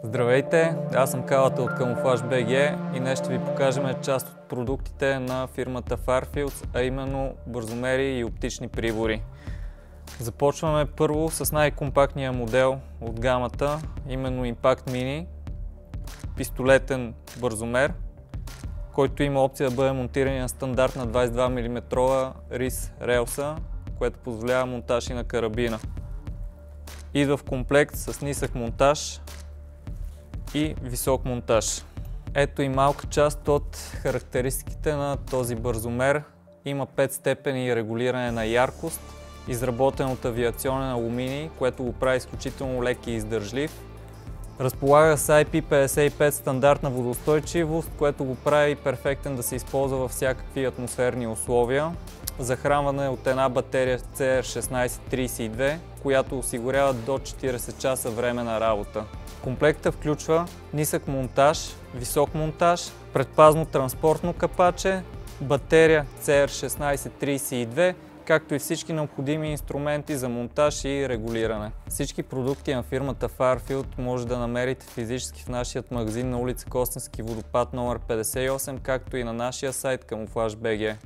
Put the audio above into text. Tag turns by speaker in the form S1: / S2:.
S1: Здравейте, аз съм Калата от Камуфлаж БГ и днес ще ви покажем част от продуктите на фирмата Farfields, а именно бързомери и оптични прибори. Започваме първо с най-компактния модел от гамата, именно Impact Mini, пистолетен бързомер, който има опция да бъде монтиран на стандартна 22 мм рис релса, което позволява монтаж и на карабина. Идва в комплект с нисък монтаж и висок монтаж. Ето и малка част от характеристиките на този бързомер. Има 5 степени регулиране на яркост, изработен от авиационен алуминий, което го прави изключително лек и издържлив. Разполага с IP55 стандартна водоустойчивост, което го прави перфектен да се използва във всякакви атмосферни условия. Захранване от една батерия CR1632, която осигурява до 40 часа време на работа. Комплектът включва нисък монтаж, висок монтаж, предпазно транспортно капаче, батерия CR1632, както и всички необходими инструменти за монтаж и регулиране. Всички продукти на фирмата Farfield може да намерите физически в нашия магазин на улица Костински водопад номер 58, както и на нашия сайт Камуфлаж БГ.